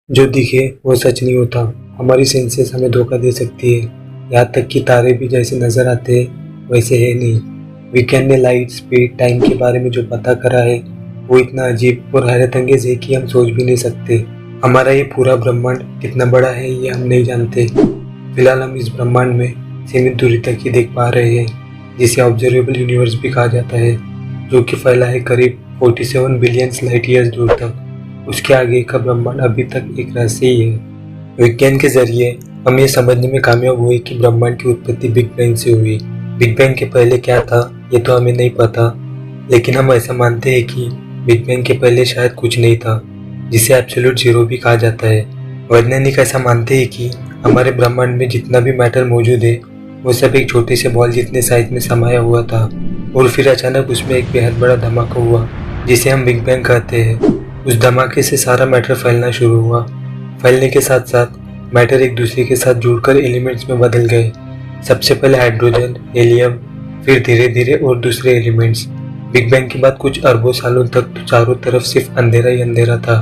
जो दिखे वो सच नहीं होता। हमारी सेंसेस हमें धोखा दे सकती है। यहाँ तक कि तारे भी जैसे नजर आते हैं वैसे है नहीं। विज्ञान ने लाइट, स्पीड, टाइम के बारे में जो पता करा है वो इतना अजीब और हैरत अंगेज है कि हम सोच भी नहीं सकते। हमारा ये पूरा ब्रह्मांड कितना बड़ा है ये हम नहीं जानते। फिलहाल हम इस ब्रह्मांड में सीमित दूरी तक ही देख पा रहे हैं, जिसे ऑब्जर्वेबल यूनिवर्स भी कहा जाता है, जो कि फैला है करीब 47 बिलियन लाइट ईयर्स दूर तक। उसके आगे का ब्रह्मांड अभी तक एक रहस्य ही है। विज्ञान के जरिए हम ये समझने में कामयाब हुए कि ब्रह्मांड की उत्पत्ति बिग बैंग से हुई। बिग बैंग के पहले क्या था ये तो हमें नहीं पता, लेकिन हम ऐसा मानते हैं कि बिग बैंग के पहले शायद कुछ नहीं था, जिसे एब्सोल्यूट जीरो भी कहा जाता है। वैज्ञानिक ऐसा मानते हैं कि हमारे ब्रह्मांड में जितना भी मैटर मौजूद है वो सब एक छोटे से बॉल जितने साइज में समाया हुआ था, और फिर अचानक उसमें एक बेहद बड़ा धमाका हुआ जिसे हम बिग बैंग कहते हैं। उस धमाके से सारा मैटर फैलना शुरू हुआ। फैलने के साथ साथ मैटर एक दूसरे के साथ जुड़कर एलिमेंट्स में बदल गए। सबसे पहले हाइड्रोजन, हेलियम, फिर धीरे धीरे और दूसरे एलिमेंट्स। बिग बैंग के बाद कुछ अरबों सालों तक तो चारों तरफ सिर्फ अंधेरा ही अंधेरा था।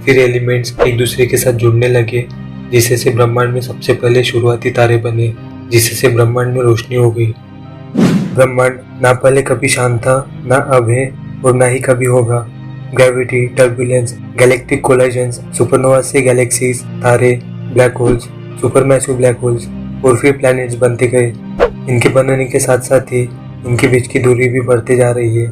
फिर एलिमेंट्स एक दूसरे के साथ जुड़ने लगे, जिससे से ब्रह्मांड में सबसे पहले शुरुआती तारे बने, जिससे से ब्रह्मांड में रोशनी हो गई। ब्रह्मांड ना पहले कभी शांत था, ना अब है और ना ही कभी होगा। ग्रेविटी, टर्बुलेंस, गैलेक्टिक कोलाइजन्स, सुपरनोवा से गैलेक्सीज, तारे, black holes, supermassive black holes और फिर प्लैनेट्स बनते गए। इनके बनने के साथ साथ ही इनके बीच की दूरी भी बढ़ते जा रही है,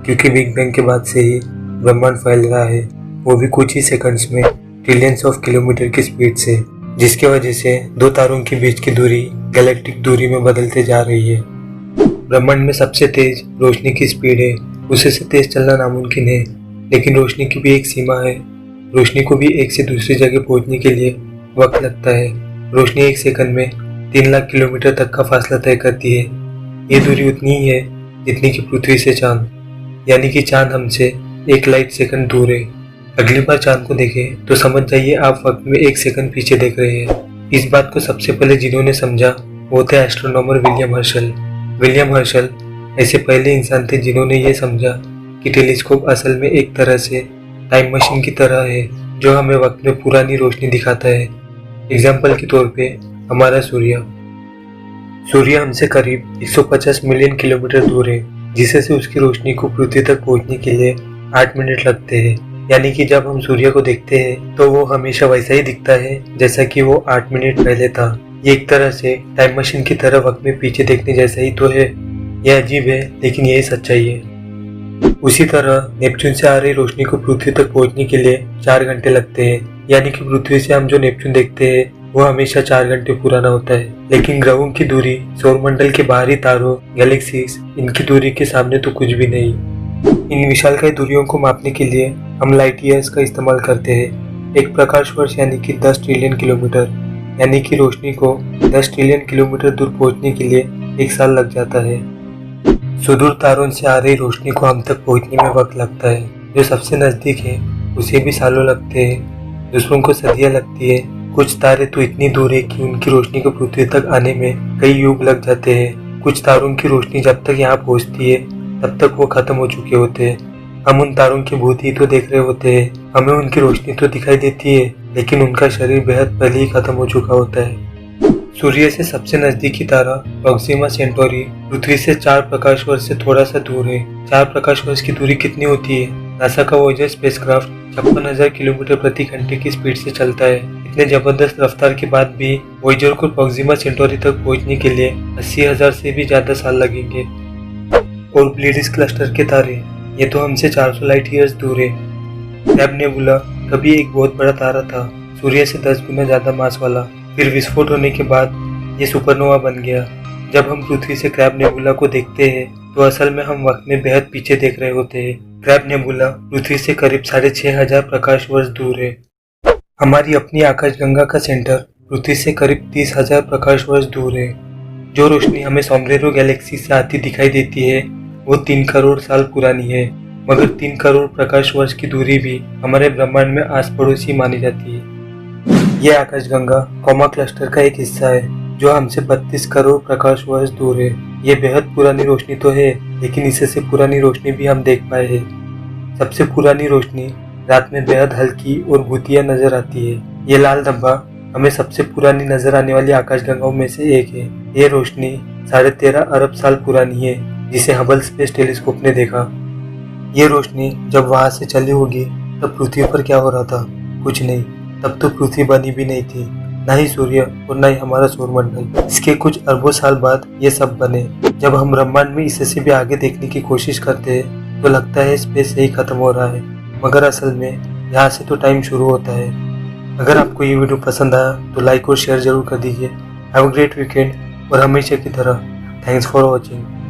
क्योंकि बिग बैंग के बाद से ही ब्रह्मांड फैल रहा है, वो भी कुछ ही सेकंड्स में ट्रिलियंस ऑफ किलोमीटर की स्पीड से, जिसके वजह से दो तारों के बीच की दूरी गैलेक्टिक दूरी में बदलते जा रही है। ब्रह्मांड में सबसे तेज रोशनी की स्पीड है, उससे से तेज चलना नामुमकिन है, लेकिन रोशनी की भी एक सीमा है। रोशनी को भी एक से दूसरी जगह पहुंचने के लिए वक्त लगता है। रोशनी एक सेकंड में 3 लाख किलोमीटर तक का फासला तय करती है। ये दूरी उतनी ही है जितनी कि पृथ्वी से चांद, यानी कि चांद हमसे 1 लाइट सेकंड दूर है। अगली बार चांद को देखें तो समझ जाइए आप वक्त में 1 सेकंड पीछे देख रहे हैं। इस बात को सबसे पहले जिन्होंने समझा वो थे astronomer William Herschel. William Herschel ऐसे पहले इंसान थे जिन्होंने ये समझा कि टेलीस्कोप असल में एक तरह से टाइम मशीन की तरह है, जो हमें वक्त में पुरानी रोशनी दिखाता है। एग्जाम्पल के तौर पे हमारा सूर्य हमसे करीब 150 मिलियन किलोमीटर दूर है, जिससे उसकी रोशनी को पृथ्वी तक पहुंचने के लिए 8 मिनट लगते हैं। यानी कि जब हम सूर्य को देखते हैं तो वो हमेशा वैसा ही दिखता है जैसा कि वो 8 मिनट पहले था। ये एक तरह से टाइम मशीन की तरह वक्त में पीछे देखने जैसा ही तो है। यह अजीब है, लेकिन यही सच्चाई है। उसी तरह नेपच्यून से आ रही रोशनी को पृथ्वी तक पहुंचने के लिए 4 घंटे लगते हैं, यानी कि पृथ्वी से हम जो नेपच्यून देखते हैं वो हमेशा 4 घंटे पुराना होता है। लेकिन ग्रहों की दूरी, सौरमंडल के बाहरी तारों, गैलेक्सीज, इनकी दूरी के सामने तो कुछ भी नहीं। इन विशालकाय दूरियों को मापने के लिए हम लाइट ईयर्स का इस्तेमाल करते हैं। एक प्रकाश वर्ष यानी कि 10 ट्रिलियन किलोमीटर, यानी कि रोशनी को 10 ट्रिलियन किलोमीटर दूर पहुंचने के लिए 1 साल लग जाता है। सुदूर तारों से आ रही रोशनी को हम तक पहुंचने में वक्त लगता है। जो सबसे नजदीक है उसे भी सालों लगते हैं, दूसरों को सदियां लगती है। कुछ तारे तो इतनी दूर है कि उनकी रोशनी को पृथ्वी तक आने में कई युग लग जाते हैं। कुछ तारों की रोशनी जब तक यहाँ पहुँचती है तब तक वो खत्म हो चुके होते हैं। हम उन तारों की भूत ही तो देख रहे होते हैं, हमें उनकी रोशनी तो दिखाई देती है, लेकिन उनका शरीर बेहद पहले ही खत्म हो चुका होता है। सूर्य से सबसे नजदीकी तारा प्रोक्सिमा सेंटोरी पृथ्वी से 4 प्रकाश वर्ष से थोड़ा सा दूर है। 4 प्रकाश वर्ष की दूरी कितनी होती है? नासा का वॉयेजर स्पेसक्राफ्ट 56,000 किलोमीटर प्रति घंटे की स्पीड से चलता है। इतने जबरदस्त रफ्तार के बाद भी वॉयेजर को प्रोक्सिमा सेंटोरी तक पहुंचने के लिए 80,000 से भी ज्यादा साल लगेंगे। और प्लेइडिस क्लस्टर के तारे, ये तो हमसे 400 लाइट ईयर्स दूर है। क्रैब नेबुला कभी एक बहुत बड़ा तारा था, सूर्य से 10 गुना ज्यादा मास वाला। फिर विस्फोट होने के बाद ये सुपरनोवा बन गया। जब हम पृथ्वी से क्रैब नेबुला को देखते हैं तो असल में हम वक्त में बेहद पीछे देख रहे होते हैं। क्रैब नेबुला पृथ्वी से करीब 6,500 प्रकाश वर्ष दूर है। हमारी अपनी आकाशगंगा का सेंटर पृथ्वी से करीब 30,000 प्रकाश वर्ष दूर है। जो रोशनी हमें सोमरेरो गैलेक्सी से आती दिखाई देती है वो 3 करोड़ साल पुरानी है, मगर 3 करोड़ प्रकाश वर्ष की दूरी भी हमारे ब्रह्मांड में आस पड़ोसी मानी जाती है। यह आकाशगंगा कॉमा क्लस्टर का एक हिस्सा है, जो हमसे 32 करोड़ प्रकाश वर्ष दूर है। यह बेहद पुरानी रोशनी तो है, लेकिन इससे पुरानी रोशनी भी हम देख पाए हैं। सबसे पुरानी रोशनी रात में बेहद हल्की और भूतिया नजर आती है। ये लाल धब्बा हमें सबसे पुरानी नजर आने वाली आकाशगंगाओं में से एक है। ये रोशनी 13.5 अरब साल पुरानी है, जिसे हबल स्पेस टेलीस्कोप ने देखा। ये रोशनी जब वहां से चली होगी तब पृथ्वी पर क्या हो रहा था? कुछ नहीं, तब तो पृथ्वी बनी भी नहीं थी, ना ही सूर्य और ना ही हमारा सौरमंडल। इसके कुछ अरबों साल बाद ये सब बने। जब हम ब्रह्मांड में इससे भी आगे देखने की कोशिश करते हैं तो लगता है स्पेस यही खत्म हो रहा है, मगर असल में यहाँ से तो टाइम शुरू होता है। अगर आपको ये वीडियो पसंद आया तो लाइक और शेयर जरूर कर दीजिए। हैव अ ग्रेट वीकेंड और हमेशा की तरह थैंक्स फॉर वॉचिंग।